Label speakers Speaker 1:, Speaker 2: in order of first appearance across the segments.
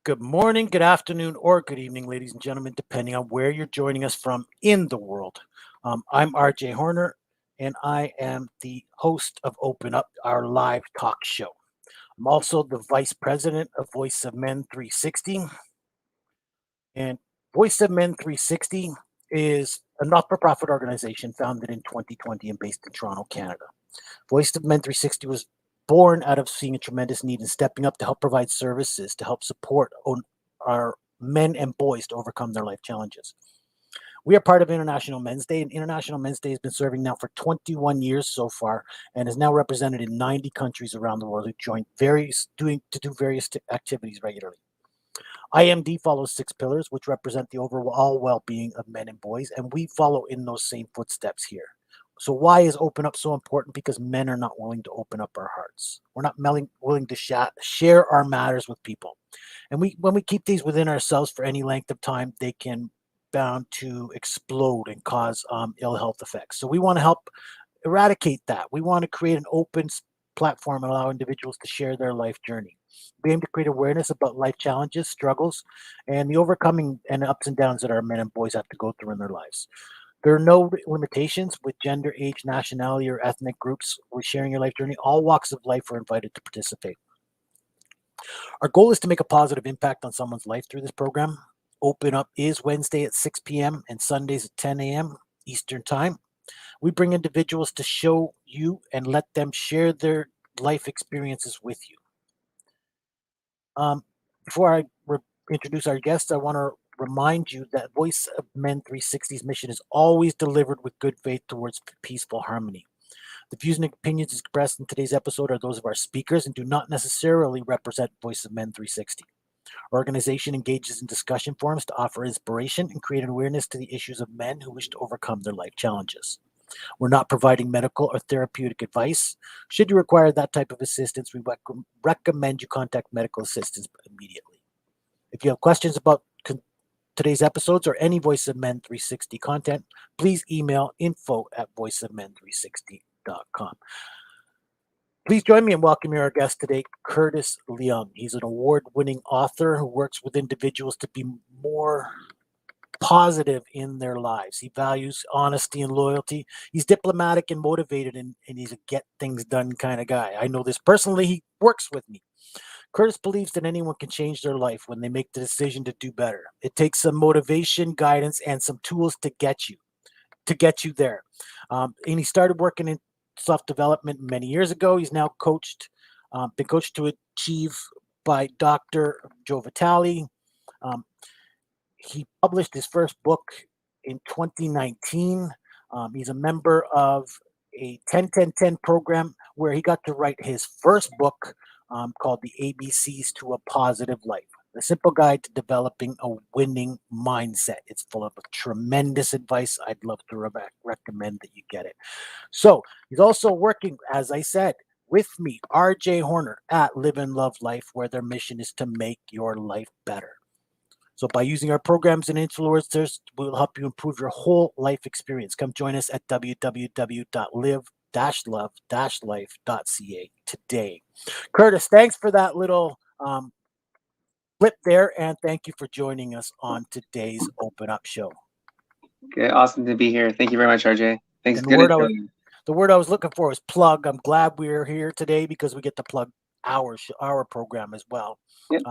Speaker 1: Good morning, good afternoon, or good evening, ladies and gentlemen, depending on where you're joining us from in the world. I'm RJ Horner, and I am the host of Open Up, our live talk show. I'm also the vice president of Voice of Men 360. And Voice of Men 360 is a not for profit organization founded in 2020 and based in Toronto, Canada. Voice of Men 360 was born out of seeing a tremendous need and stepping up to help provide services to help support our men and boys to overcome their life challenges. We are part of International Men's Day, and International Men's Day has been serving now for 21 years so far, and is now represented in 90 countries around the world who join various activities regularly. IMD follows 6 pillars, which represent the overall well-being of men and boys, and we follow in those same footsteps here. So why is Open Up so important? Because men are not willing to open up our hearts. We're not willing to share our matters with people. And when we keep these within ourselves for any length of time, they can bound to explode and cause ill health effects. So we want to help eradicate that. We want to create an open platform and allow individuals to share their life journey. We aim to create awareness about life challenges, struggles, and the overcoming and ups and downs that our men and boys have to go through in their lives. There are no limitations with gender, age, nationality, or ethnic groups with sharing your life journey. All walks of life are invited to participate. Our goal is to make a positive impact on someone's life through this program. Open Up is Wednesday at 6 p.m. and Sundays at 10 a.m. Eastern Time. We bring individuals to show you and let them share their life experiences with you. Before I introduce our guests, I want to remind you that Voice of Men 360's mission is always delivered with good faith towards peaceful harmony. The views and opinions expressed in today's episode are those of our speakers and do not necessarily represent Voice of Men 360. Our organization engages in discussion forums to offer inspiration and create an awareness to the issues of men who wish to overcome their life challenges. We're not providing medical or therapeutic advice. Should you require that type of assistance, we recommend you contact medical assistance immediately. If you have questions about today's episodes or any Voice of Men 360 content, please email info@voiceofmen360.com. Please join me in welcoming our guest today, Curtis Leong. He's an award-winning author who works with individuals to be more positive in their lives. He values honesty and loyalty. He's diplomatic and motivated, and he's a get things done kind of guy. I know this personally. He works with me. Curtis believes that anyone can change their life when they make the decision to do better. It takes some motivation, guidance, and some tools to get you there. And he started working in self-development many years ago. He's now been coached to achieve by Dr. Joe Vitale. He published his first book in 2019. He's a member of a 10-10-10 program where he got to write his first book called The ABCs to a Positive Life, a simple guide to developing a winning mindset. It's full of tremendous advice. I'd love to recommend that you get it. So he's also working, as I said, with me, RJ Horner, at Live and Love Life, where their mission is to make your life better. So by using our programs and influencers, we'll help you improve your whole life experience. Come join us at www.live-love-life.ca today. Curtis, thanks for that little clip there, and thank you for joining us on today's Open Up show.
Speaker 2: Okay, awesome to be here. Thank you very much, RJ. Thanks.
Speaker 1: And the word I was looking for was plug. I'm glad we're here today because we get to plug our program as well.
Speaker 2: Yep.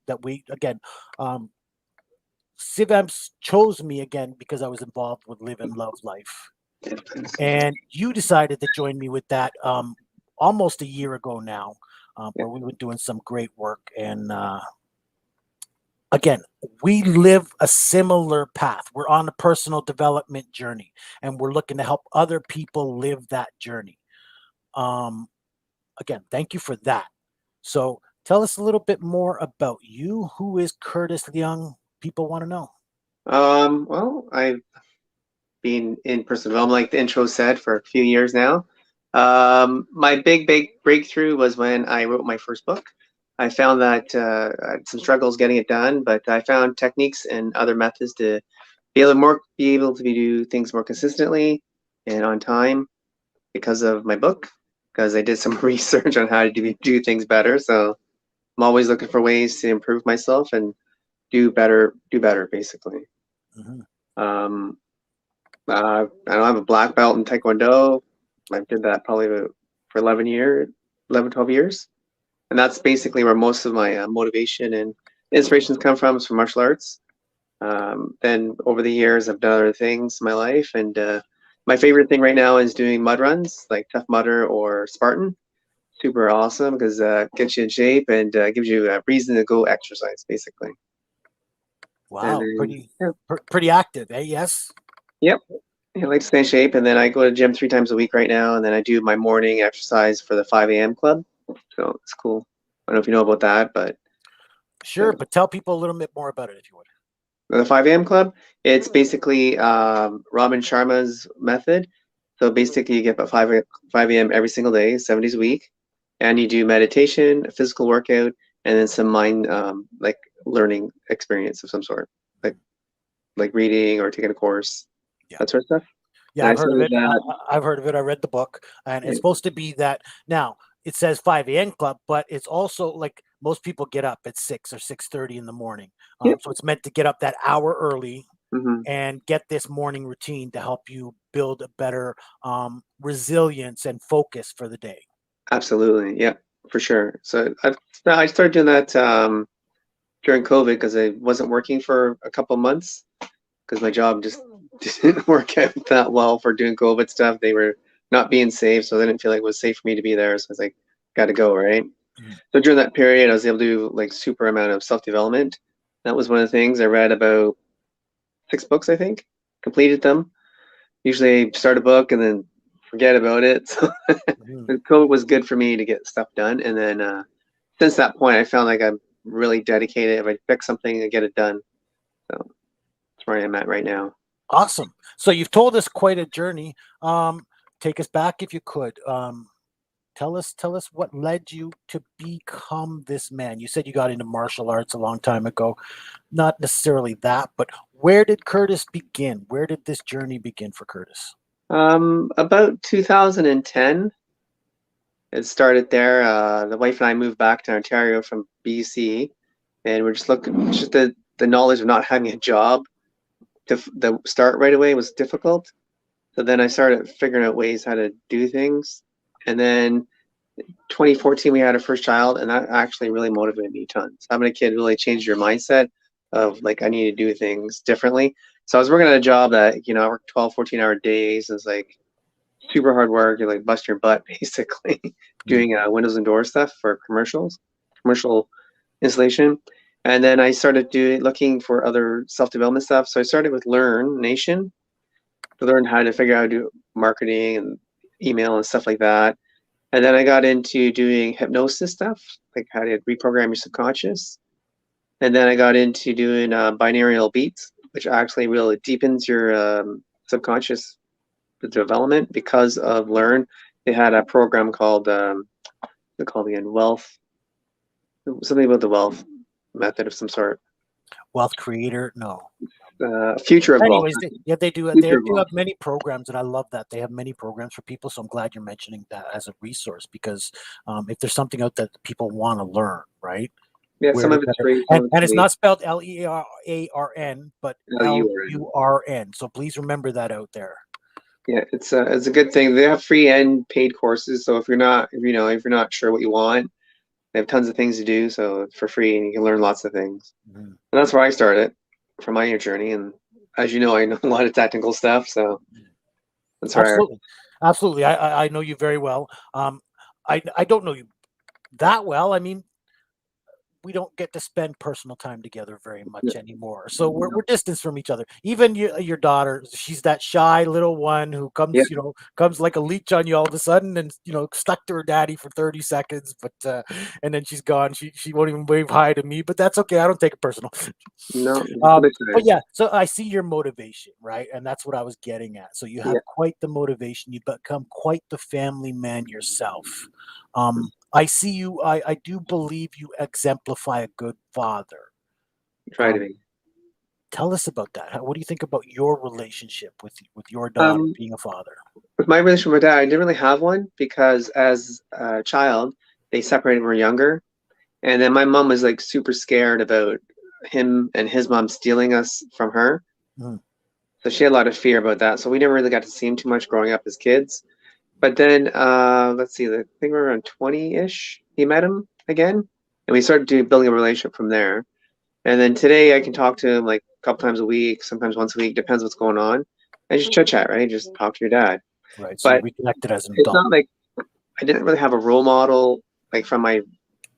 Speaker 1: That we, again, CIVAMS chose me again because I was involved with Live and Love Life. And you decided to join me with that almost a year ago now, where we were doing some great work. And again, we live a similar path. We're on a personal development journey, and we're looking to help other people live that journey. Again, thank you for that. So tell us a little bit more about you. Who is Curtis Leong? People want to know.
Speaker 2: Well, I've been in personal development, like the intro said, for a few years now. My big breakthrough was when I wrote my first book. I found that I had some struggles getting it done, but I found techniques and other methods to be able to do things more consistently and on time because of my book. Because I did some research on how to do things better. So I'm always looking for ways to improve myself and do better, basically.
Speaker 1: Hmm.
Speaker 2: Um, I don't have a black belt in Taekwondo. I did that probably for 11 years, 11, 12 years. And that's basically where most of my motivation and inspirations come from, is from martial arts. Then over the years, I've done other things in my life. And my favorite thing right now is doing mud runs, like Tough Mudder or Spartan. Super awesome because gets you in shape and gives you a reason to go exercise, basically. And
Speaker 1: Wow,
Speaker 2: then,
Speaker 1: pretty
Speaker 2: yeah,
Speaker 1: pretty active, eh? Yes.
Speaker 2: yep. I like to stay in shape, and then I go to the gym 3 times a week right now, and then I do my morning exercise for the 5 a.m. club. So it's cool. I don't know if you know about that, but
Speaker 1: Sure, but tell people a little bit more about it if you would.
Speaker 2: the 5 a.m. club, it's basically Raman Sharma's method. So basically, you get up at 5 a.m. every single day, 7 days a week, and you do meditation, a physical workout, and then some mind like learning experience of some sort, like like reading or taking a course,
Speaker 1: Yeah.
Speaker 2: that sort of stuff.
Speaker 1: Yeah,
Speaker 2: And I
Speaker 1: I've heard of
Speaker 2: started
Speaker 1: it.
Speaker 2: that.
Speaker 1: I've heard of it. I read the book, and it's
Speaker 2: Right.
Speaker 1: supposed to be that. Now it says 5 a.m. club, but it's also like most people get up at 6 or 6:30 in the morning.
Speaker 2: Yep.
Speaker 1: So it's meant to get up that hour early
Speaker 2: Hmm.
Speaker 1: and get this morning routine to help you build a better resilience and focus for the day.
Speaker 2: Absolutely. Yeah, for sure. So I started doing that during COVID because I wasn't working for a couple months because my job just didn't work out that well for doing COVID stuff. They were not being safe, so they didn't feel like it was safe for me to be there. So I was like, got to go, right?
Speaker 1: Mhm.
Speaker 2: So during that period, I was able to do like super amount of self development. That was one of the things I read about 6 books, I think, completed them. Usually start a book and then forget about it. So
Speaker 1: Mhm.
Speaker 2: COVID was good for me to get stuff done. And then since that point, I found like I'm really dedicated. If I pick something, I get it done. So that's where I'm at right now.
Speaker 1: Awesome. So you've told us quite a journey. Take us back if you could. Tell us what led you to become this man. You said you got into martial arts a long time ago. Not necessarily that, but where did Curtis begin? Where did this journey begin for Curtis?
Speaker 2: About 2010, it started there. The wife and I moved back to Ontario from BC, and we're just looking. Just the knowledge of not having a job to the start right away was difficult. So then I started figuring out ways how to do things, and then 2014 we had our first child, and that actually really motivated me tons. Having a kid really changed your mindset of like I need to do things differently. So I was working at a job that I worked 12, 14-hour days. It's like super hard work. You're like bust your butt basically
Speaker 1: Mm.
Speaker 2: doing windows and door stuff for commercial installation. And then I started looking for other self-development stuff. So I started with Learn Nation to learn how to figure out how to do marketing and email and stuff like that. And then I got into doing hypnosis stuff, like how to reprogram your subconscious. And then I got into doing binaural beats, which actually really deepens your subconscious development because of Learn. They had a program called they called again Wealth, something about the wealth method of some sort.
Speaker 1: Wealth Creator? No.
Speaker 2: Future of wealth.
Speaker 1: Anyways, yeah, they do. They
Speaker 2: Future of
Speaker 1: do
Speaker 2: wealth.
Speaker 1: have many programs, and I love that they have many programs for people. So I'm glad you're mentioning that as a resource because if there's something out that people want to learn, right?
Speaker 2: Yeah, some
Speaker 1: Where
Speaker 2: of it's
Speaker 1: better?
Speaker 2: free, some
Speaker 1: And
Speaker 2: of it's
Speaker 1: it's
Speaker 2: paid.
Speaker 1: not spelled Leararn, but
Speaker 2: LURN.
Speaker 1: Lurn. So please remember that out there.
Speaker 2: Yeah, it's a good thing. They have free and paid courses, so if you're not if you're not sure what you want, they have tons of things to do. So it's for free, and you can learn lots of things.
Speaker 1: Mhm.
Speaker 2: And that's where I started for my journey. And as you know, I know a lot of technical stuff, so that's where.
Speaker 1: Absolutely, absolutely. I know you very well. I don't know you that well. I mean, we don't get to spend personal time together very much anymore. So we're distanced from each other. Even your daughter, she's that shy little one who
Speaker 2: Yeah,
Speaker 1: comes like a leech on you all of a sudden and stuck to her daddy for 30 seconds, but and then she's gone. She won't even wave hi to me, but that's okay. I don't take it personal.
Speaker 2: no,
Speaker 1: But yeah, so I see your motivation, right? And that's what I was getting at. So you have
Speaker 2: yeah,
Speaker 1: quite the motivation. You become quite the family man yourself. I see you. I do believe you exemplify a good father.
Speaker 2: try to
Speaker 1: Um,
Speaker 2: be.
Speaker 1: tell us about that. What do you think about your relationship with your daughter
Speaker 2: Um,
Speaker 1: being a father?
Speaker 2: with my relationship with my dad, I didn't really have one because as a child, they separated when we were younger. And then my mom was like super scared about him and his mom stealing us from her.
Speaker 1: Mm.
Speaker 2: So she had a lot of fear about that. So we never really got to see him too much growing up as kids. But then, let's see, I think we were around 20-ish, he met him again. And we started building a relationship from there. And then today I can talk to him like a couple times a week, sometimes once a week, depends what's going on. And just chit chat, right? Just talk to your dad.
Speaker 1: Right. So you
Speaker 2: But
Speaker 1: reconnected as an
Speaker 2: it's
Speaker 1: adult.
Speaker 2: not like I didn't really have a role model like from my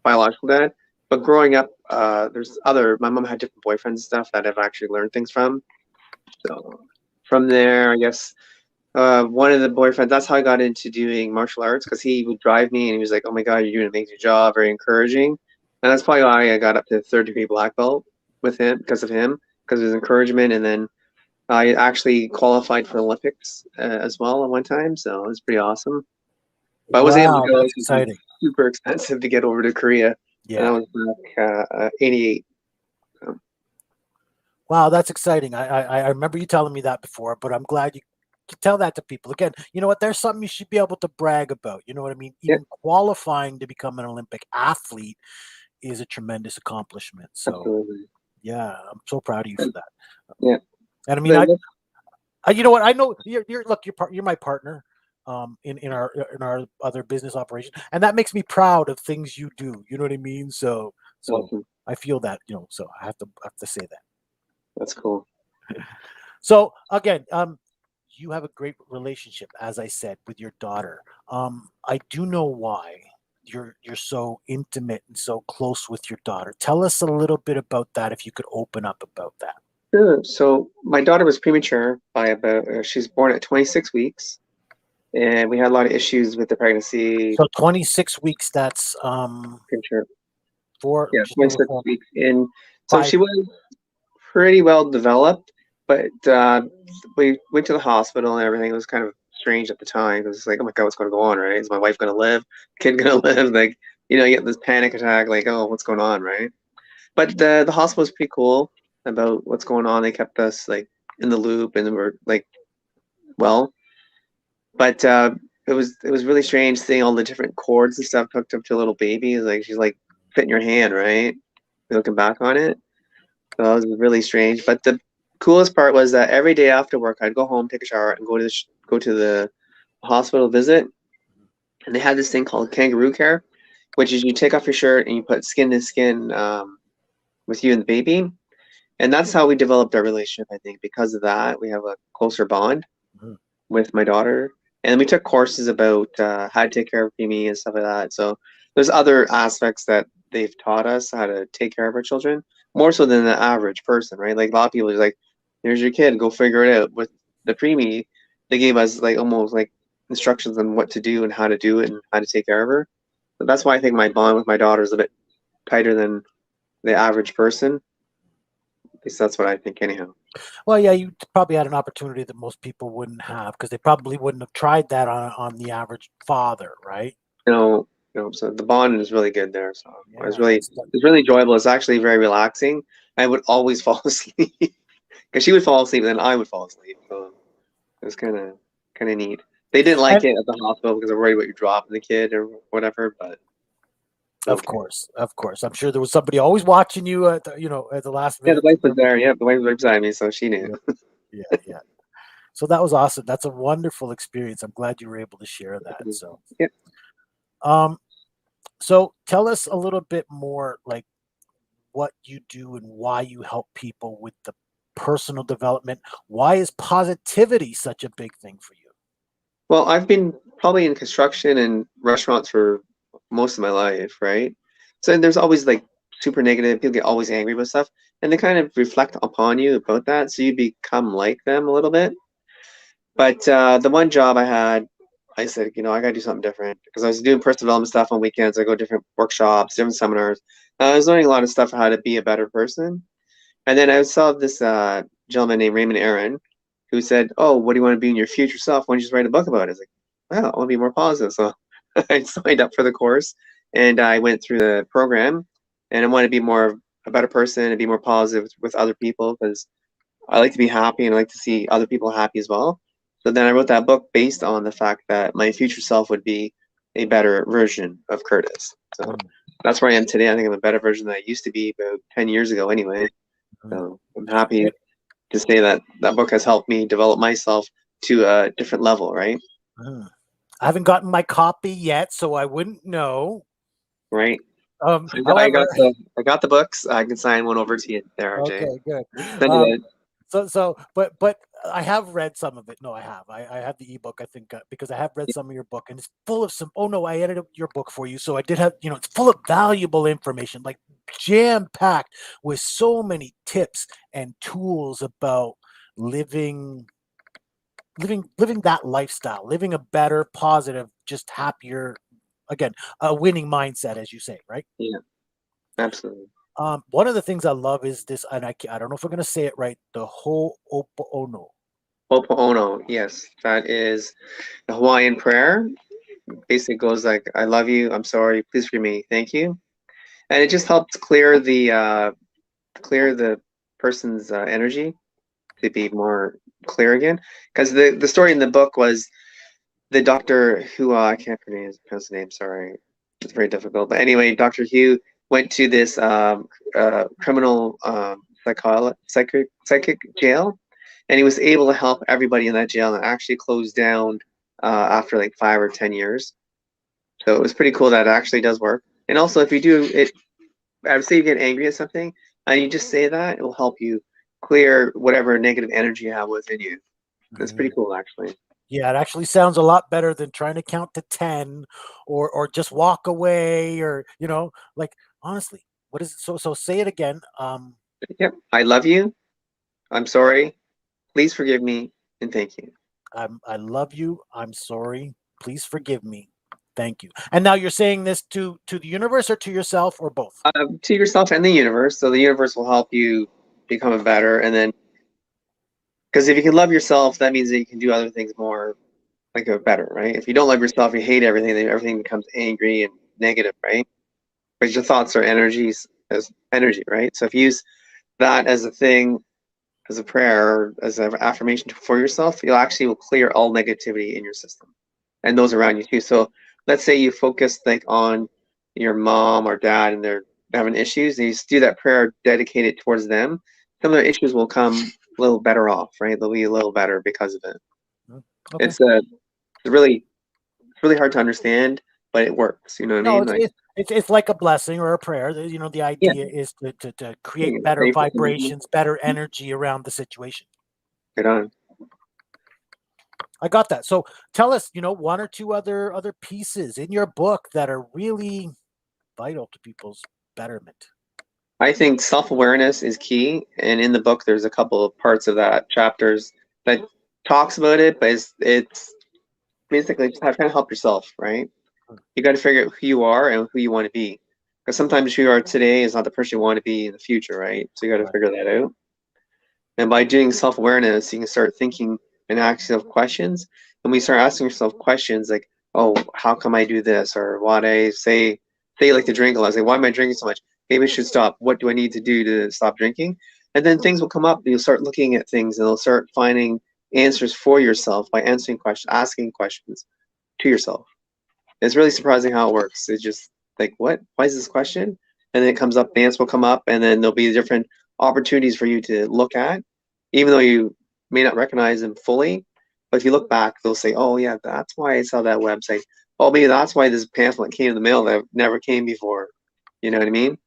Speaker 2: biological dad. But growing up, my mom had different boyfriends and stuff that I've actually learned things from. So from there, I guess one of the boyfriends, that's how I got into doing martial arts because he would drive me and he was like, oh my God, you're doing an amazing job, very encouraging. And that's probably why I got up to third degree black belt with him, because of his encouragement. And then I actually qualified for the Olympics as well at one time. So it was pretty awesome. But I wasn't able to
Speaker 1: Wow,
Speaker 2: go
Speaker 1: that's
Speaker 2: because it was
Speaker 1: exciting.
Speaker 2: super expensive to get over to Korea. And that
Speaker 1: Yeah.
Speaker 2: was back 88. So,
Speaker 1: Wow, that's exciting. I remember you telling me that before, but I'm glad you can tell that to people. Again, you know what? There's something you should be able to brag about. You know what I mean?
Speaker 2: yeah,
Speaker 1: Even qualifying to become an Olympic athlete is a tremendous accomplishment. So
Speaker 2: absolutely.
Speaker 1: yeah, I'm so proud of you for
Speaker 2: And,
Speaker 1: that.
Speaker 2: yeah.
Speaker 1: And I mean,
Speaker 2: Then,
Speaker 1: you know what? I know you're look, you're my partner in our other business operation, and that makes me proud of things you do. You know what I mean? So
Speaker 2: awesome.
Speaker 1: I feel that, so I have to say that.
Speaker 2: That's cool.
Speaker 1: So again, you have a great relationship, as I said, with your daughter. I do know why you're so intimate and so close with your daughter. Tell us a little bit about that, if you could open up about that.
Speaker 2: Sure. So my daughter was premature by about, she was born at 26 weeks, and we had a lot of issues with the pregnancy.
Speaker 1: So 26 weeks. That's
Speaker 2: Premature,
Speaker 1: four,
Speaker 2: yeah,
Speaker 1: just over
Speaker 2: 26
Speaker 1: four,
Speaker 2: weeks. And so
Speaker 1: five.
Speaker 2: she was pretty well developed, but we went to the hospital and everything. It was kind of strange at the time. It was like, oh my God, what's going to go on, right? Is my wife going to live? Kid going to live? Like, you get this panic attack, like, oh, what's going on, right? But the hospital was pretty cool about what's going on. They kept us like in the loop, and we're like, well, but it was really strange seeing all the different cords and stuff hooked up to a little baby. Like she's like fitting your hand, right? Looking back on it, so that was really strange. But the coolest part was that every day after work, I'd go home, take a shower, and go to the hospital visit. And they had this thing called kangaroo care, which is you take off your shirt and you put skin to skin with you and the baby. And that's how we developed our relationship, I think. Because of that, we have a closer bond
Speaker 1: Mhm.
Speaker 2: with my daughter. And we took courses about how to take care of Mimi and stuff like that. So there's other aspects that they've taught us how to take care of our children, more so than the average person, right? Like a lot of people are like, here's your kid, go figure it out. With the preemie, they gave us like almost like instructions on what to do and how to do it and how to take care of her. So that's why I think my bond with my daughter is a bit tighter than the average person. At least that's what I think, anyhow.
Speaker 1: Well, yeah, you probably had an opportunity that most people wouldn't have, because they probably wouldn't have tried that on the average father, right?
Speaker 2: you know, so the bond is really good there. So
Speaker 1: Yeah,
Speaker 2: it's really enjoyable. It's actually very relaxing. I would always fall asleep because she would fall asleep, and then I would fall asleep. So it was kind of neat. They didn't like
Speaker 1: and
Speaker 2: it at the hospital because they're worried about you dropping the kid or whatever. But
Speaker 1: of
Speaker 2: okay,
Speaker 1: course, of course, I'm sure there was somebody always watching you at the last
Speaker 2: yeah, the
Speaker 1: minute to
Speaker 2: wife was
Speaker 1: come
Speaker 2: there.
Speaker 1: in.
Speaker 2: Yeah, the wife was right beside me, so she knew.
Speaker 1: Yeah, yeah, yeah. So that was awesome. That's a wonderful experience. I'm glad you were able to share that. So,
Speaker 2: Yeah.
Speaker 1: um, so tell us a little bit more, like what you do and why you help people with the personal development. Why is positivity such a big thing for you?
Speaker 2: Well, I've been probably in construction and restaurants for most of my life, right? So there's always like super negative, people get always angry about stuff, and they kind of reflect upon you about that, so you become like them a little bit. But the one job I had, I said, I gotta do something different because I was doing personal development stuff on weekends. I go to different workshops, different seminars. I was learning a lot of stuff on how to be a better person. And then I saw this gentleman named Raymond Aaron who said, oh, what do you want to be in your future self? Why don't you just write a book about it? I was like, wow, I want to be more positive. So I signed up for the course and I went through the program, and I want to be more a better person and be more positive with other people because I like to be happy and I like to see other people happy as well. So then I wrote that book based on the fact that my future self would be a better version of Curtis. So
Speaker 1: Mm.
Speaker 2: that's where I am today. I think I'm a better version than I used to be about 10 years ago anyway.
Speaker 1: Mhm.
Speaker 2: So I'm happy to say that that book has helped me develop myself to a different level, right?
Speaker 1: Mhm. I haven't gotten my copy yet, so I wouldn't know.
Speaker 2: Right.
Speaker 1: However,
Speaker 2: I got the books. I can sign one over to you there, RJ.
Speaker 1: okay, good.
Speaker 2: Send
Speaker 1: Um,
Speaker 2: it
Speaker 1: but I have read some of it. No, I have. I have the ebook. I think because I have read some of your book, and it's full of some. Oh no, I edited your book for you, so I did have. It's full of valuable information, like jam packed with so many tips and tools about living, living that lifestyle, living a better, positive, just happier. Again, a winning mindset, as you say, right?
Speaker 2: Yeah, absolutely.
Speaker 1: One of the things I love is this, and I don't know if I'm going to say it right. The Ho'oponopono.
Speaker 2: Ho'oponopono. Yes, that is the Hawaiian prayer. Basically goes like, I love you, I'm sorry, please forgive me, thank you. And it just helps clear the person's energy to be more clear again. Because the story in the book was the doctor who I can't pronounce the name, sorry. It's very difficult. But anyway, Dr. Hugh went to this criminal psychic jail, and he was able to help everybody in that jail and actually closed down after like 5 or 10 years. So it was pretty cool that it actually does work. And also, if you do it, I would say you get angry at something and you just say that, it will help you clear whatever negative energy you have within you. That's pretty
Speaker 1: Mhm.
Speaker 2: cool, actually.
Speaker 1: Yeah, it actually sounds a lot better than trying to count to 10 or just walk away or, like honestly, what is it? So say it again.
Speaker 2: Yep. I love you. I'm sorry. Please forgive me and thank you.
Speaker 1: I love you. I'm sorry. Please forgive me. Thank you. And now you're saying this to the universe or to yourself or both?
Speaker 2: To yourself and the universe. So the universe will help you become a better. And then, because if you can love yourself, that means that you can do other things more like a better, right? If you don't love yourself, you hate everything, then everything becomes angry and negative, right? Because your thoughts are energies as energy, right? So if you use that as a thing, as a prayer, as an affirmation for yourself, you'll actually will clear all negativity in your system and those around you too. So let's say you focus like on your mom or dad and they're having issues, and you just do that prayer dedicated towards them. Some of their issues will come a little better off, right? They'll be a little better because of it.
Speaker 1: Mm, okay.
Speaker 2: It's a it's really hard to understand, but it works. You know what I
Speaker 1: No,
Speaker 2: mean?
Speaker 1: it's
Speaker 2: Like,
Speaker 1: it's it's like a blessing or a prayer. The
Speaker 2: yeah,
Speaker 1: idea is to
Speaker 2: you
Speaker 1: create
Speaker 2: can
Speaker 1: better
Speaker 2: pray for somebody.
Speaker 1: vibrations, better energy around the situation.
Speaker 2: Right on.
Speaker 1: I got that. So tell us, one or two other pieces in your book that are really vital to people's betterment.
Speaker 2: I think self-awareness is key, and in the book, there's a couple of parts of that chapters that talks about it, but it's basically just trying to help yourself, right? You got to figure out who you are and who you want to be, because sometimes who you are today is not the person you want to be in the future, right? So you got to
Speaker 1: Right.
Speaker 2: figure that out. And by doing self-awareness, you can start thinking and asking yourself questions. And when you start asking yourself questions like, "Oh, how come I do this?" or "Why I say you like to drink a lot? I say, why am I drinking so much? Maybe I should stop. What do I need to do to stop drinking?" And then things will come up. You'll start looking at things, and you'll start finding answers for yourself by answering questions, asking questions to yourself. It's really surprising how it works. It's just like, what? Why is this question? And then it comes up, the answer will come up, and then there'll be different opportunities for you to look at, even though you may not recognize them fully. But if you look back, they'll say, oh, yeah, that's why I saw that website. Oh, maybe that's why this pamphlet came in the mail that never came before. You know what I mean?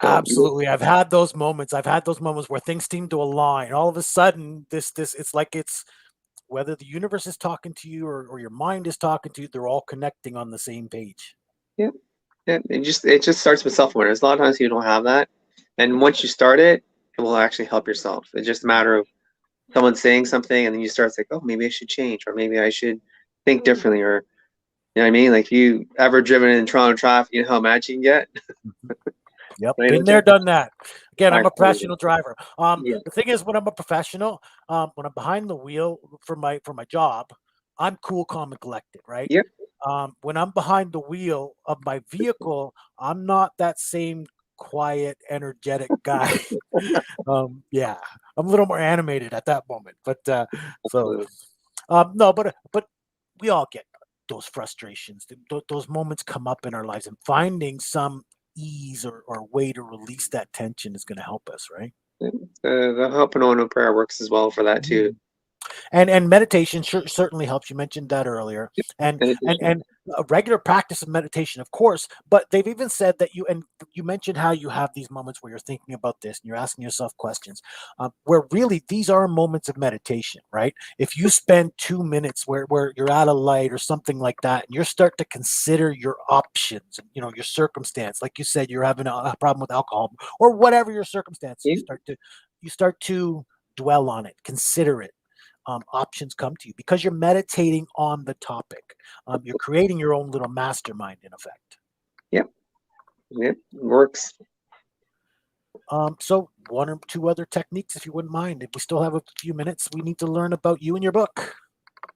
Speaker 2: So,
Speaker 1: Absolutely. I've had those moments where things seem to align. All of a sudden, this it's like it's whether the universe is talking to you or your mind is talking to you, they're all connecting on the same page.
Speaker 2: yeah, yeah. It just starts with self awareness. A lot of times you don't have that, and once you start it, it will actually help yourself. It's just a matter of someone saying something and then you start like, oh, maybe I should change or maybe I should think differently or you know what I mean? Like if you ever driven in Toronto traffic, you know how mad you can get?
Speaker 1: Mhm. Yep,
Speaker 2: Right?
Speaker 1: been there, done that. Again,
Speaker 2: I
Speaker 1: I'm a
Speaker 2: totally get
Speaker 1: professional driver.
Speaker 2: yeah.
Speaker 1: The thing is, when I'm a professional, when I'm behind the wheel for my job, I'm cool, calm, and collected, right?
Speaker 2: Yep.
Speaker 1: When I'm behind the wheel of my vehicle, I'm not that same quiet, energetic guy. Yeah, I'm a little more animated at that moment. But so
Speaker 2: Absolutely.
Speaker 1: no, but we all get those frustrations. Those moments come up in our lives, and finding some ease or way to release that tension is going to help us, right?
Speaker 2: The Ho'oponopono prayer works as well for that too.
Speaker 1: Mhm. And meditation certainly helps. You mentioned that earlier, and and
Speaker 2: Meditation.
Speaker 1: and a regular practice of meditation, of course. But they've even said that you mentioned how you have these moments where you're thinking about this and you're asking yourself questions, where really these are moments of meditation, right? If you spend 2 minutes where you're at a light or something like that, and you start to consider your options, and your circumstance, like you said, you're having a problem with alcohol or whatever your circumstance,
Speaker 2: Yeah,
Speaker 1: you start to dwell on it, consider it, options come to you because you're meditating on the topic. You're creating your own little mastermind, in effect.
Speaker 2: yeah, yeah, works.
Speaker 1: So, one or two other techniques, if you wouldn't mind. If we still have a few minutes, we need to learn about you and your book.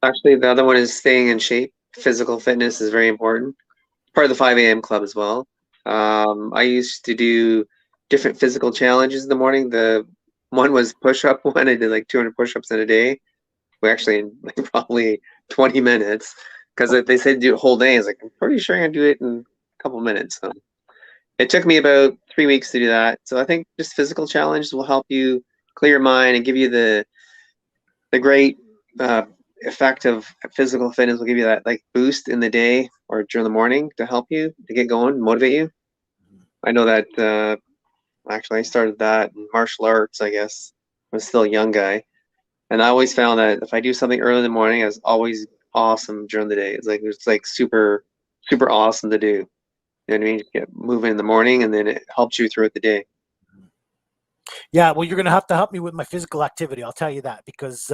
Speaker 2: Actually, the other one is staying in shape. Physical fitness is very important. Part of the 5 a.m. club as well. I used to do different physical challenges in the morning. The one was push up one. I did like 200 push ups in a day. We actually in like probably 20 minutes because if they said do it whole day, I was like, I'm pretty sure I can do it in a couple minutes. So it took me about 3 weeks to do that. So I think just physical challenges will help you clear your mind and give you the great uh, effect of physical fitness will give you that like boost in the day or during the morning to help you to get going, motivate you. I know that actually I started that in martial arts, I guess. I was still a young guy. And I always found that if I do something early in the morning, it's always awesome during the day. It's like super, super awesome to do. You know what I mean? You get moving in the morning and then it helps you throughout the day.
Speaker 1: Yeah, well, you're going to have to help me with my physical activity. I'll tell you that because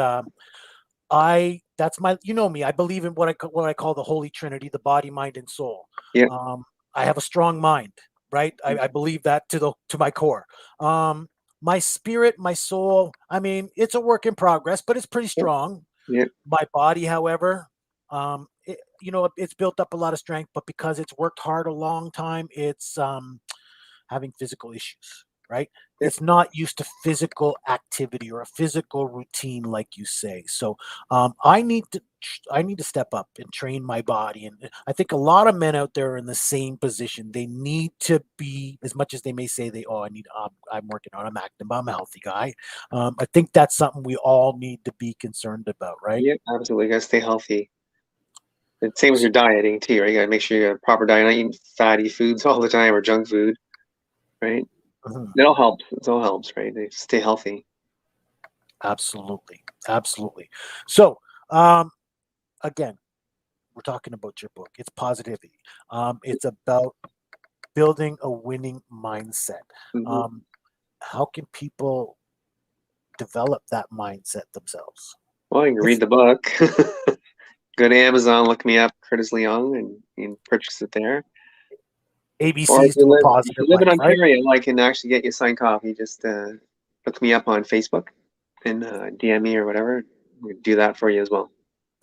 Speaker 1: I that's my me. I believe in what I call the Holy Trinity: the body, mind, and soul.
Speaker 2: Yeah.
Speaker 1: Um, I have a strong mind, right? I believe that to my core. Um, my spirit, my soul. I mean, it's a work in progress, but it's pretty
Speaker 2: Yeah.
Speaker 1: strong.
Speaker 2: Yeah.
Speaker 1: My body, however, it's built up a lot of strength, but because it's worked hard a long time, it's having physical issues, right?
Speaker 2: Yeah.
Speaker 1: It's not used to physical activity or a physical routine, like you say. So I need to step up and train my body. And I think a lot of men out there are in the same position. They need to be, as much as they may say I'm working on, I'm active, I'm a healthy guy. I think that's something we all need to be concerned about, right?
Speaker 2: Yeah. Absolutely. You gotta stay healthy. And same with your dieting too, right? You gotta make sure you got a proper diet, not eating fatty foods all the time or junk food, right?
Speaker 1: Mhm.
Speaker 2: It all helps. It all helps, right? They stay healthy.
Speaker 1: Absolutely. Absolutely. So, um, again, we're talking about your book. It's positivity. It's about building a winning mindset.
Speaker 2: Hmm.
Speaker 1: Um, how can people develop that mindset themselves?
Speaker 2: Well, you can read
Speaker 1: It's
Speaker 2: the book. Go to Amazon, look me up, Curtis Leong, and you can purchase it there. Or if
Speaker 1: ABCs
Speaker 2: you
Speaker 1: to a
Speaker 2: live
Speaker 1: positive
Speaker 2: in
Speaker 1: life, right?
Speaker 2: Ontario, I can actually get you a signed copy. Just look me up on Facebook and DM me or whatever. We can do that for you as well.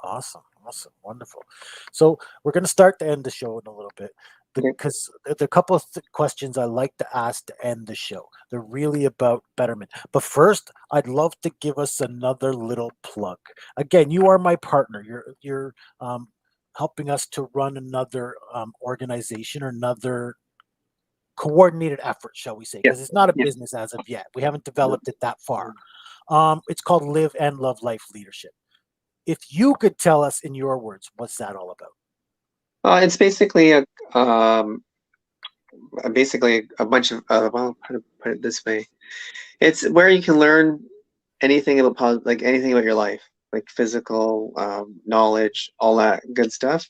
Speaker 1: Awesome, awesome, wonderful. So we're going to start to end the show in a little bit
Speaker 2: Okay.
Speaker 1: because there are a couple of questions I like to ask to end the show. They're really about betterment. But first, I'd love to give us another little plug. Again, you are my partner. You're helping us to run another organization or another coordinated effort, shall we say?
Speaker 2: Yeah.
Speaker 1: Because it's not a
Speaker 2: Yeah.
Speaker 1: business as of yet. We haven't developed it that far. It's called Live and Love Life Leadership. If you could tell us in your words, what's that all about?
Speaker 2: It's um, basically a bunch of well, how to put it this way? It's where you can learn anything about like anything about your life, like physical knowledge, all that good stuff.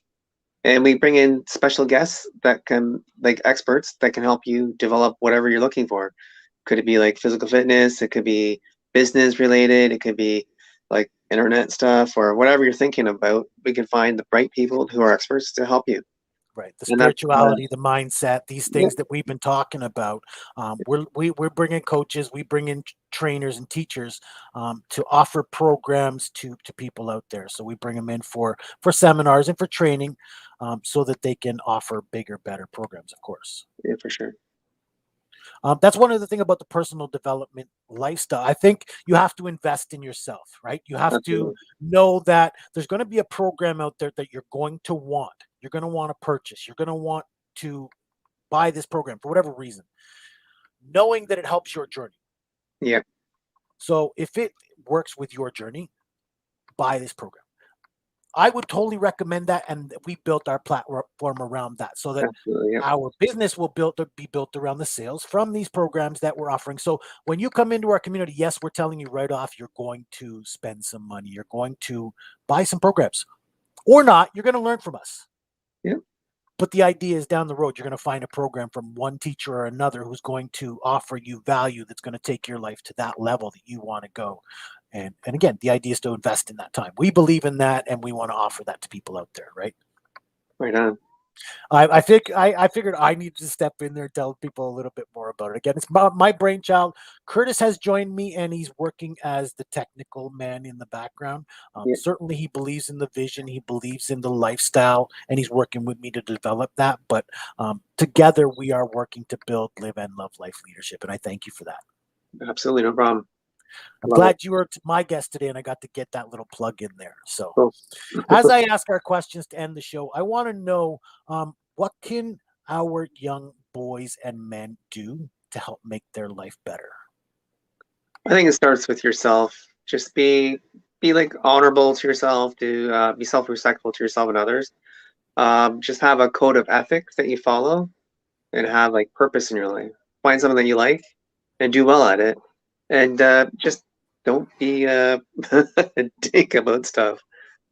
Speaker 2: And we bring in special guests that can, like experts, that can help you develop whatever you're looking for. Could it be like physical fitness? It could be business related. It could be like internet stuff or whatever you're thinking about. We can find the right people who are experts to help you.
Speaker 1: Right, the
Speaker 2: And that's
Speaker 1: spirituality, the mindset, these
Speaker 2: yeah,
Speaker 1: things that we've been talking about. We're bringing coaches, we bring in trainers and teachers to offer programs to people out there. So we bring them in for seminars and for training, so that they can offer bigger, better programs. Of course.
Speaker 2: yeah, for sure.
Speaker 1: That's one of the thing about the personal development lifestyle. I think you have to invest in yourself, right? You have to
Speaker 2: Absolutely.
Speaker 1: know that there's going to be a program out there that you're going to want. You're going to want to purchase. You're going to want to buy this program for whatever reason, knowing that it helps your journey.
Speaker 2: Yeah.
Speaker 1: So if it works with your journey, buy this program. I would totally recommend that, and we built our platform around that so that
Speaker 2: Absolutely. Yeah.
Speaker 1: our business will be built around the sales from these programs that we're offering. So when you come into our community, yes, we're telling you right off, you're going to spend some money. You're going to buy some programs, or not. You're going to learn from us.
Speaker 2: Yeah.
Speaker 1: But the idea is down the road, you're going to find a program from one teacher or another who's going to offer you value that's going to take your life to that level that you want to go. And again, the idea is to invest in that time. We believe in that, and we want to offer that to people out there, right?
Speaker 2: Right on.
Speaker 1: I think I figured I needed to step in there and tell people a little bit more about it. Again, it's my brainchild. Curtis has joined me, and he's working as the technical man in the background.
Speaker 2: Yeah.
Speaker 1: Certainly, he believes in the vision, he believes in the lifestyle, and he's working with me to develop that. But together, we are working to build, live, and love life leadership. And I thank you for that.
Speaker 2: Absolutely, no problem.
Speaker 1: I'm
Speaker 2: Love
Speaker 1: glad you were my guest today, and I got to get that little plug in there. So,
Speaker 2: Cool.
Speaker 1: as I ask our questions to end the show, I want to know what can our young boys and men do to help make their life better?
Speaker 2: I think it starts with yourself. Just be like honorable to yourself. To be self-respectful to yourself and others. Just have a code of ethics that you follow, and have like purpose in your life. Find something that you like, and do well at it. And just don't be a dick about stuff.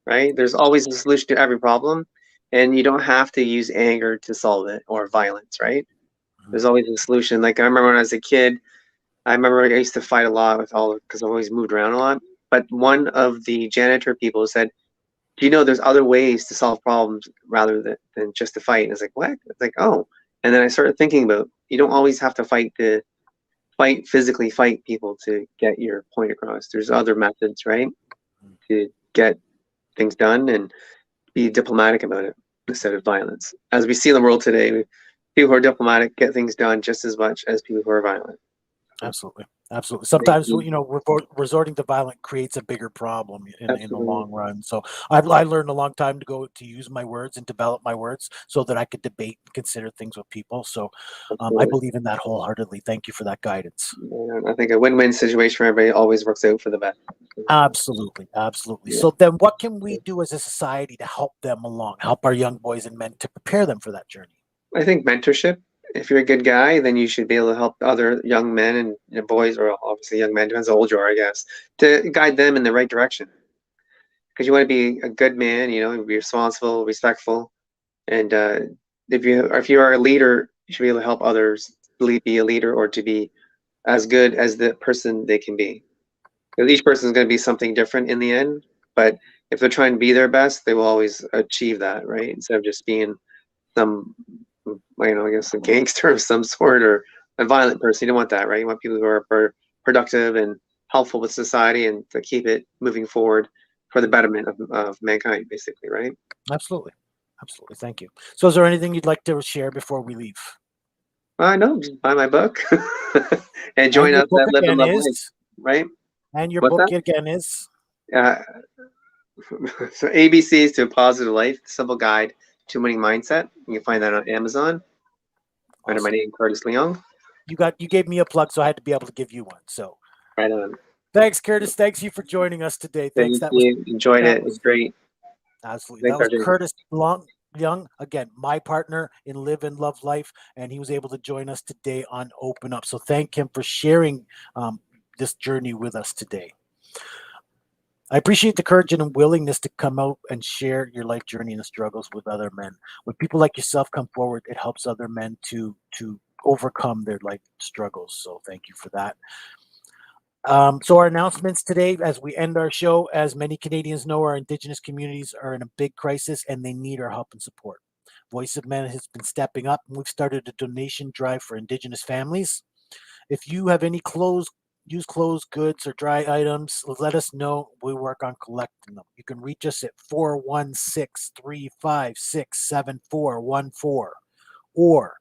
Speaker 2: Right? There's always a solution to every problem, and you don't have to use anger to solve it or violence. Right?
Speaker 1: Mhm.
Speaker 2: There's always a solution. Like I remember when I was a kid, I remember I used to fight a lot with all because I've always moved around a lot. But one of the janitor people said, "Do you know there's other ways to solve problems rather than just to fight?" And it's like, what? It's like, oh. And then I started thinking about you don't always have to physically fight people to get your point across. There's other methods, right? To get things done and be diplomatic about it instead of violence. As we see in the world today, people who are diplomatic get things done just as much as people who are violent.
Speaker 1: Absolutely. Absolutely. Sometimes, resorting to violence creates a bigger problem in the
Speaker 2: Absolutely.
Speaker 1: long run. So I learned a long time to use my words and develop my words so that I could debate and consider things with people. So I
Speaker 2: Absolutely.
Speaker 1: believe in that wholeheartedly. Thank you for that guidance.
Speaker 2: And I think a win-win situation for everybody always works out for the best.
Speaker 1: Absolutely. Absolutely.
Speaker 2: Yeah.
Speaker 1: So then what can we do as a society to help them along, help our young boys and men to prepare them for that journey?
Speaker 2: I think mentorship. If you're a good guy, then you should be able to help other young men and boys, or obviously young men, depends how old you are, I guess, to guide them in the right direction. Because you want to be a good man, be responsible, respectful, and if you are a leader, you should be able to help others be a leader or to be as good as the person they can be. Because each person is going to be something different in the end, but if they're trying to be their best, they will always achieve that, right? Instead of just being some, I guess a gangster of some sort or a violent person. You don't want that, right? You want people who are productive and helpful with society and to keep it moving forward for the betterment of mankind, basically, right?
Speaker 1: Absolutely. Absolutely. Thank you. So is there anything you'd like to share before we leave?
Speaker 2: I know, just buy my book and
Speaker 1: And
Speaker 2: join
Speaker 1: your
Speaker 2: us
Speaker 1: book
Speaker 2: at Live and
Speaker 1: again
Speaker 2: Love Life,
Speaker 1: is,
Speaker 2: right?
Speaker 1: and your
Speaker 2: What's
Speaker 1: book
Speaker 2: that?
Speaker 1: again is,
Speaker 2: Uh, so ABCs to a Positive Life, Simple Guide to Winning Mindset. You can find that on Amazon under my
Speaker 1: awesome.
Speaker 2: name, Curtis Leong.
Speaker 1: You gave me a plug, so I had to be able to give you one. So
Speaker 2: Right on.
Speaker 1: thanks, Curtis. Thanks you for joining us today. Thanks.
Speaker 2: Thank you. Enjoyed it.
Speaker 1: That
Speaker 2: It was
Speaker 1: was
Speaker 2: great.
Speaker 1: absolutely, that
Speaker 2: Thanks,
Speaker 1: was
Speaker 2: RJ.
Speaker 1: Curtis Young, again, my partner in Live and Love Life, and he was able to join us today on Open Up. So thank him for sharing this journey with us today. I appreciate the courage and willingness to come out and share your life journey and the struggles with other men. When people like yourself come forward, it helps other men to overcome their life struggles. So thank you for that. So our announcements today, as we end our show, as many Canadians know, our Indigenous communities are in a big crisis and they need our help and support. Voice of Men has been stepping up, and we've started a donation drive for Indigenous families. If you have any used clothes, goods, or dry items, let us know. We work on collecting them. You can reach us at 416-356-7414 or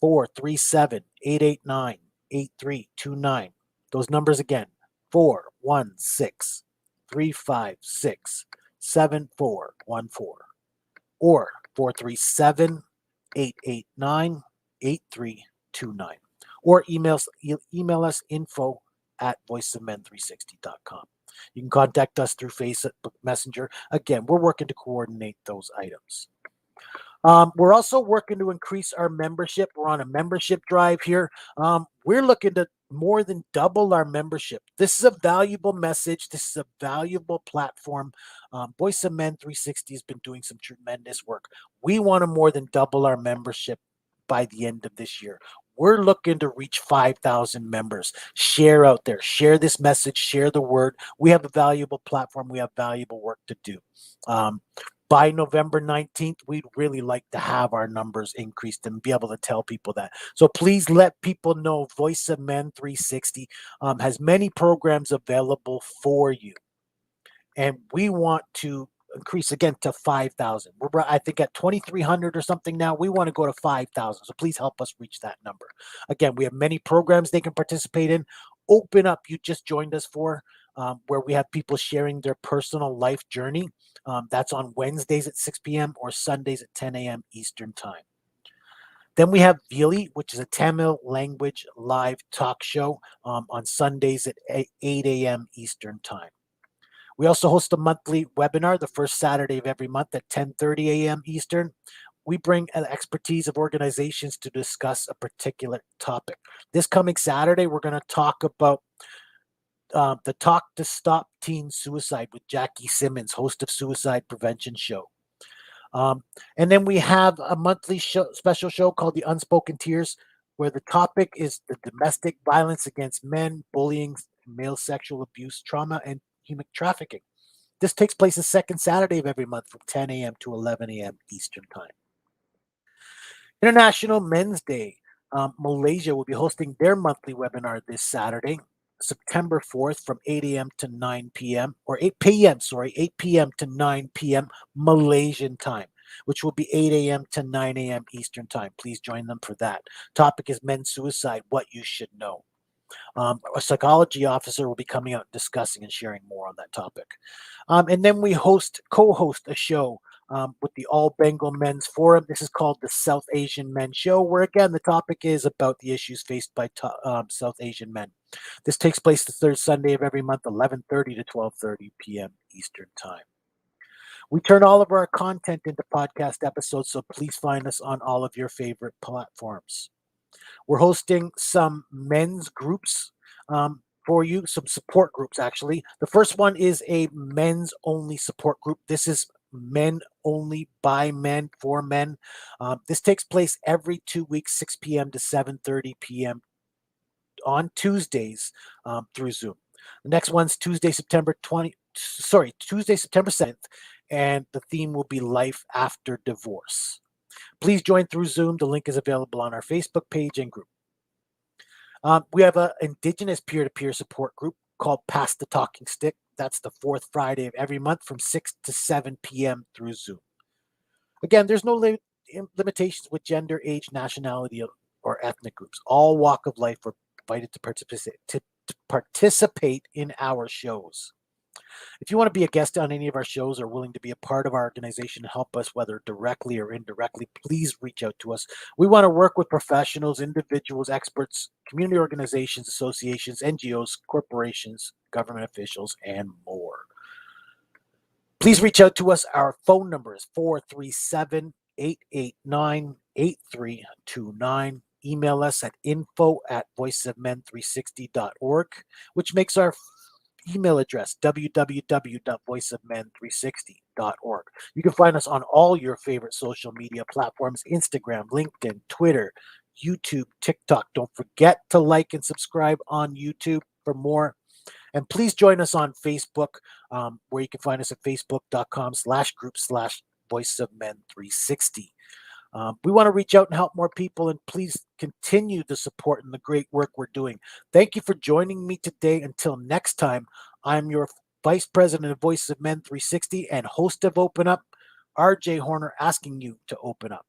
Speaker 1: 437-889-8329. Those numbers again, 416-356-7414 or 437-889-8329. 8329. Or email us info@voiceofmen360.com. You can contact us through Facebook Messenger. Again, we're working to coordinate those items. We're also working to increase our membership. We're on a membership drive here. We're looking to more than double our membership. This is a valuable message. This is a valuable platform. Voice of Men 360 has been doing some tremendous work. We want to more than double our membership by the end of this year. We're looking to reach 5,000 members. Share out there. Share this message. Share the word. We have a valuable platform. We have valuable work to do. By November 19th, we'd really like to have our numbers increased and be able to tell people that. So please let people know Voice of Men 360 has many programs available for you. And we want to increase again to 5,000. We're, I think, at 2,300 or something now. We want to go to 5,000. So please help us reach that number. Again, we have many programs they can participate in. Open Up, you just joined us for, where we have people sharing their personal life journey. That's on Wednesdays at 6 p.m. or Sundays at 10 a.m. Eastern Time. Then we have Vili, which is a Tamil language live talk show on Sundays at 8 a.m. Eastern Time. We also host a monthly webinar the first Saturday of every month at 10:30 a.m. Eastern. We bring an expertise of organizations to discuss a particular topic. This coming Saturday, we're going to talk about the Talk to Stop Teen Suicide with Jackie Simmons, host of Suicide Prevention Show. And then we have a monthly special show called The Unspoken Tears, where the topic is the domestic violence against men, bullying, male sexual abuse, trauma, and human trafficking. This takes place the second Saturday of every month from 10 a.m. to 11 a.m. Eastern Time. International Men's Day. Malaysia will be hosting their monthly webinar this Saturday, September 4th from 8 a.m. to 9 p.m. or 8 p.m. 8 p.m. to 9 p.m. Malaysian time, which will be 8 a.m. to 9 a.m. Eastern Time. Please join them for that. Topic is men's suicide, what you should know. A psychology officer will be coming out discussing and sharing more on that topic. And then we co-host a show with the All Bengal Men's Forum. This is called the South Asian Men Show, where again the topic is about the issues faced by South Asian men. This takes place the third Sunday of every month, 11:30 to 12:30 p.m. Eastern Time. We turn all of our content into podcast episodes, so please find us on all of your favorite platforms. We're hosting some men's groups for you, some support groups actually. The first one is a men's only support group. This is men only, by men, for men. This takes place every 2 weeks, 6 p.m. to 7:30 p.m. on Tuesdays through Zoom. The next one's Tuesday, September 7th, and the theme will be Life After Divorce. Please join through Zoom. The link is available on our Facebook page and group. We have an Indigenous peer-to-peer support group called Pass the Talking Stick. That's the fourth Friday of every month from 6 to 7 p.m. through Zoom. Again, there's no limitations with gender, age, nationality, or ethnic groups. All walk of life are invited to participate in our shows. If you want to be a guest on any of our shows or willing to be a part of our organization and help us, whether directly or indirectly, please reach out to us. We want to work with professionals, individuals, experts, community organizations, associations, NGOs, corporations, government officials, and more. Please reach out to us. Our phone number is 437-889-8329. Email us at info@voiceofmen360.org, which makes our email address, www.voiceofmen360.org. You can find us on all your favorite social media platforms, Instagram, LinkedIn, Twitter, YouTube, TikTok. Don't forget to like and subscribe on YouTube for more. And please join us on Facebook, where you can find us at facebook.com/group/voiceofmen360. We want to reach out and help more people, and please continue the support and the great work we're doing. Thank you for joining me today. Until next time, I'm your Vice President of Voices of Men 360 and host of Open Up, RJ Horner, asking you to open up.